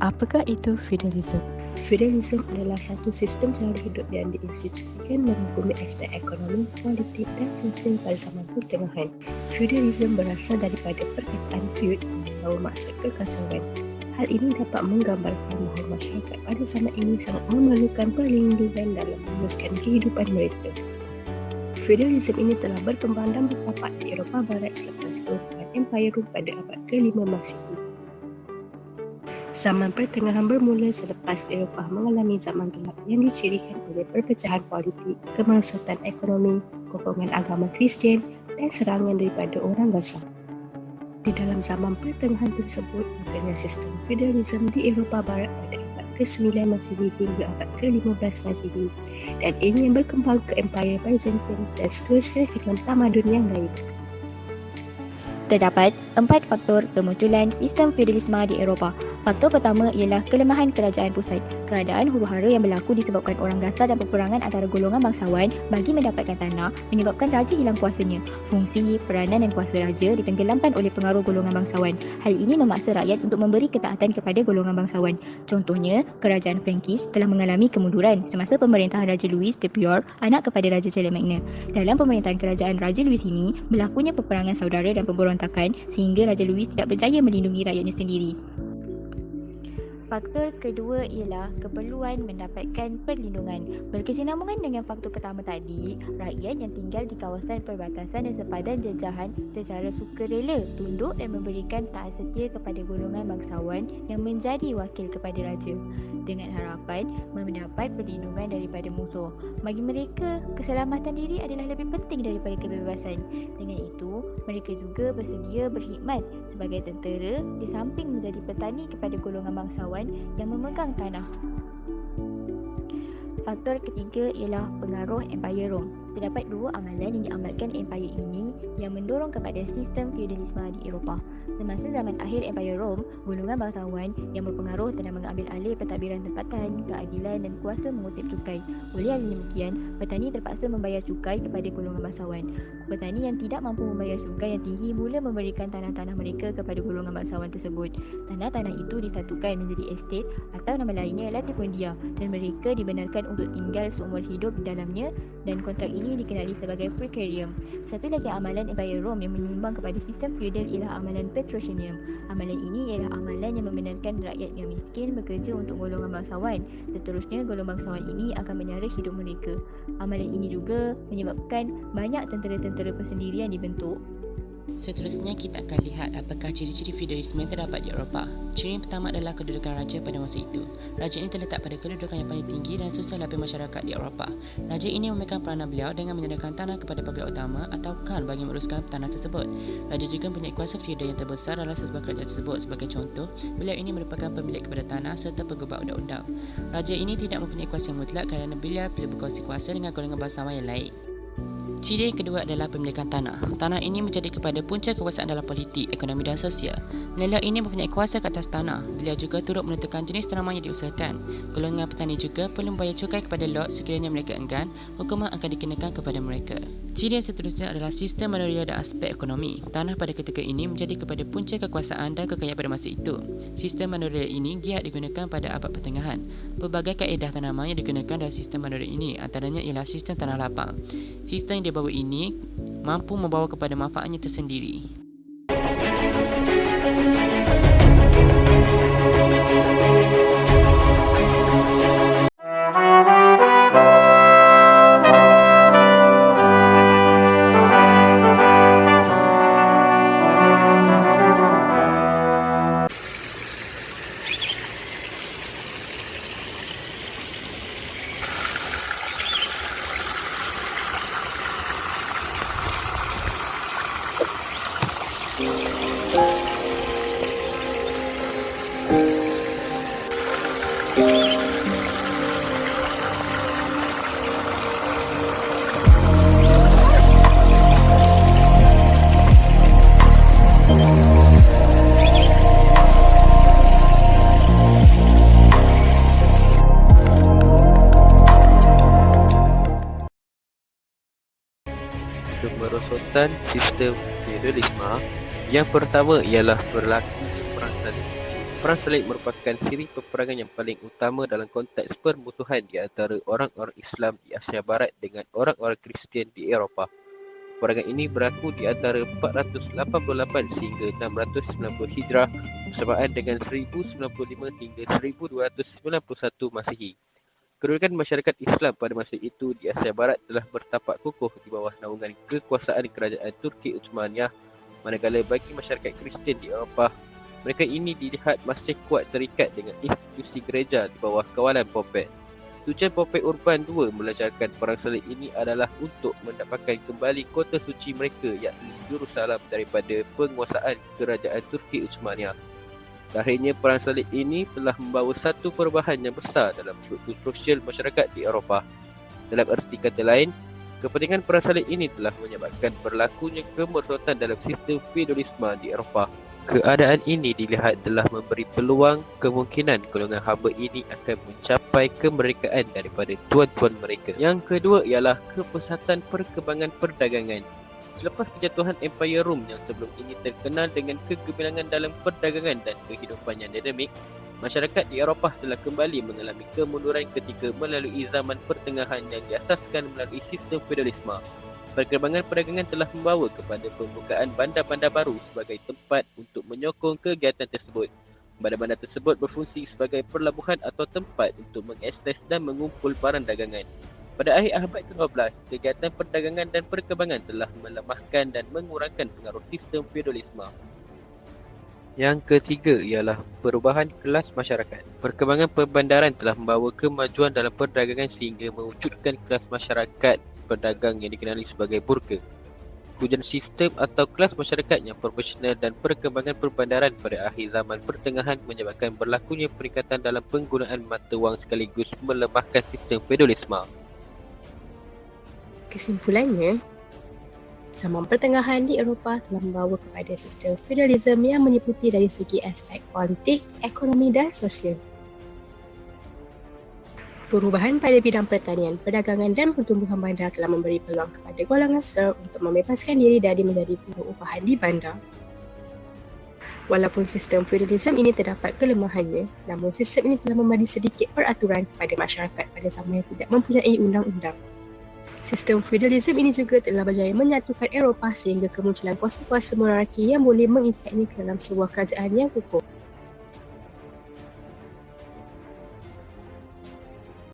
Apakah itu feudalism? Feudalism adalah satu sistem cara hidup yang diinstitusikan merangkumi aspek ekonomi, politik dan sosial pada zaman pertengahan. Feudalism berasal daripada perkataan feud yang bermaksud kekacauan. Hal ini dapat menggambarkan bahawa masyarakat pada zaman ini sangat memerlukan perlindungan dalam meneruskan kehidupan mereka. Feudalism ini telah berkembang dan bertapak di Eropah Barat selepas kerubuhan Empire Rom pada abad ke-5 Masihi. Zaman pertengahan bermula selepas Eropah mengalami zaman gelap yang dicirikan oleh perpecahan politik, kemerosotan ekonomi, sokongan agama Kristian dan serangan daripada orang Gaza. Di dalam zaman pertengahan tersebut, munculnya sistem feudalism di Eropah Barat pada abad ke-9 Masihi hingga abad ke-15 Masihi, dan ini yang berkembang ke Empire Byzantine dan seterusnya dengan tamadun yang lain. Terdapat 4 faktor kemunculan sistem feudalisme di Eropah. Faktor pertama ialah kelemahan kerajaan pusat. Keadaan huru-hara yang berlaku disebabkan orang Gaza dan peperangan antara golongan bangsawan bagi mendapatkan tanah menyebabkan raja hilang kuasanya. Fungsi, peranan dan kuasa raja ditenggelamkan oleh pengaruh golongan bangsawan. Hal ini memaksa rakyat untuk memberi ketaatan kepada golongan bangsawan. Contohnya, kerajaan Frankis telah mengalami kemunduran semasa pemerintahan Raja Louis the Pure, anak kepada Raja Charlemagne. Dalam pemerintahan kerajaan Raja Louis ini, berlakunya peperangan saudara dan pemberontakan sehingga Raja Louis tidak berjaya melindungi rakyatnya sendiri. Faktor kedua ialah keperluan mendapatkan perlindungan. Berkesinambungan dengan faktor pertama tadi, rakyat yang tinggal di kawasan perbatasan dan sepadan jajahan secara sukarela tunduk dan memberikan taat setia kepada golongan bangsawan yang menjadi wakil kepada raja, dengan harapan mendapat perlindungan daripada musuh. Bagi mereka, keselamatan diri adalah lebih penting daripada kebebasan. Dengan itu, mereka juga bersedia berkhidmat sebagai tentera di samping menjadi petani kepada golongan bangsawan yang memegang tanah. Faktor ketiga ialah pengaruh Empire Rom. Terdapat 2 amalan yang diamalkan Empire ini yang mendorong kepada sistem feudalisme di Eropah. Semasa zaman akhir Empire Rom, golongan bangsawan yang berpengaruh telah mengambil alih pentadbiran tempatan, keadilan dan kuasa mengutip cukai. Oleh hal demikian, petani terpaksa membayar cukai kepada golongan bangsawan. Petani yang tidak mampu membayar cukai yang tinggi mula memberikan tanah-tanah mereka kepada golongan bangsawan tersebut. Tanah-tanah itu disatukan menjadi estate atau nama lainnya latifundia dan mereka dibenarkan untuk tinggal seumur hidup di dalamnya, dan kontrak ini dikenali sebagai precarium. Satu lagi amalan Empire Rom yang menyumbang kepada sistem feudal ialah amalan patrocinium. Amalan ini ialah amalan yang membenarkan rakyat yang miskin bekerja untuk golongan bangsawan. Seterusnya, golongan bangsawan ini akan menyara hidup mereka. Amalan ini juga menyebabkan banyak tentera-tentera persendirian dibentuk. Seterusnya, kita akan lihat apakah ciri-ciri feudalisme yang terdapat di Eropah. Ciri yang pertama adalah kedudukan raja pada masa itu. Raja ini terletak pada kedudukan yang paling tinggi dan susah lapis masyarakat di Eropah. Raja ini memegang peranan beliau dengan menyediakan tanah kepada pegawai utama atau khan bagi menguruskan tanah tersebut. Raja juga mempunyai kuasa feudal yang terbesar dalam sebuah kerajaan tersebut. Sebagai contoh, beliau ini merupakan pemilik kepada tanah serta pengubah undang-undang. Raja ini tidak mempunyai kuasa mutlak kerana beliau perlu berkongsi kuasa dengan golongan bangsawan yang lain. Ciri kedua adalah pemilikan tanah. Tanah ini menjadi kepada punca kekuasaan dalam politik, ekonomi dan sosial. Beliau ini mempunyai kuasa ke atas tanah. Beliau juga turut menentukan jenis tanaman yang diusahakan. Golongan petani juga perlu membayar cukai kepada lord sekiranya mereka enggan, hukuman akan dikenakan kepada mereka. Ciri yang seterusnya adalah sistem manorial dan aspek ekonomi. Tanah pada ketika ini menjadi kepada punca kekuasaan dan kekayaan pada masa itu. Sistem manorial ini giat digunakan pada abad pertengahan. Pelbagai kaedah tanaman yang digunakan dalam sistem manorial ini antaranya ialah sistem tanah lapang. Sistem yang dibawa ini mampu membawa kepada manfaatnya tersendiri. Kemerosotan sistem feudalisme. Yang pertama ialah berlakunya perang salib. Perang salib merupakan siri peperangan yang paling utama dalam konteks permusuhan di antara orang-orang Islam di Asia Barat dengan orang-orang Kristian di Eropah. Peperangan ini berlaku di antara 488 sehingga 690 Hijrah bersamaan dengan 1095 hingga 1291 Masihi. Kedudukan masyarakat Islam pada masa itu di Asia Barat telah bertapak kukuh di bawah naungan kekuasaan kerajaan Turki Uthmaniyah, manakala bagi masyarakat Kristian di Eropah, mereka ini dilihat masih kuat terikat dengan institusi gereja di bawah kawalan Popek. Tujuan Popek Urban II melancarkan perang salib ini adalah untuk mendapatkan kembali kota suci mereka yakni Yerusalem daripada penguasaan kerajaan Turki Uthmaniyah. Akhirnya perang salib ini telah membawa satu perubahan yang besar dalam struktur sosial masyarakat di Eropah. Dalam erti kata lain, kepentingan perang salib ini telah menyebabkan berlakunya kemerosotan dalam sistem feodalisme di Eropah. Keadaan ini dilihat telah memberi peluang kemungkinan golongan hamba ini akan mencapai kemerdekaan daripada tuan-tuan mereka. Yang kedua ialah kepesatan perkembangan perdagangan. Selepas kejatuhan Empire Rom yang sebelum ini terkenal dengan kegemilangan dalam perdagangan dan kehidupan yang dinamik, masyarakat di Eropah telah kembali mengalami kemunduran ketika melalui zaman pertengahan yang diasaskan melalui sistem feodalisme. Perkembangan perdagangan telah membawa kepada pembukaan bandar-bandar baru sebagai tempat untuk menyokong kegiatan tersebut. Bandar-bandar tersebut berfungsi sebagai pelabuhan atau tempat untuk mengakses dan mengumpul barang dagangan. Pada akhir abad ke-12, kegiatan perdagangan dan perkembangan telah melemahkan dan mengurangkan pengaruh sistem feodalisme. Yang ketiga ialah perubahan kelas masyarakat. Perkembangan perbandaran telah membawa kemajuan dalam perdagangan sehingga mewujudkan kelas masyarakat pedagang yang dikenali sebagai burka. Kewujudan sistem atau kelas masyarakat yang profesional dan perkembangan perbandaran pada akhir zaman pertengahan menyebabkan berlakunya peningkatan dalam penggunaan mata wang sekaligus melemahkan sistem feodalisme. Kesimpulannya, zaman pertengahan di Eropah telah membawa kepada sistem feudalism yang meliputi dari segi aspek politik, ekonomi dan sosial. Perubahan pada bidang pertanian, perdagangan dan pertumbuhan bandar telah memberi peluang kepada golongan Serb untuk membebaskan diri dari menjadi buruh upahan di bandar. Walaupun sistem feudalism ini terdapat kelemahannya, namun sistem ini telah memberi sedikit peraturan kepada masyarakat pada zaman yang tidak mempunyai undang-undang. Sistem feudalism ini juga telah berjaya menyatukan Eropah sehingga kemunculan kuasa-kuasa monarki yang boleh mengikatnya ke dalam sebuah kerajaan yang kukuh.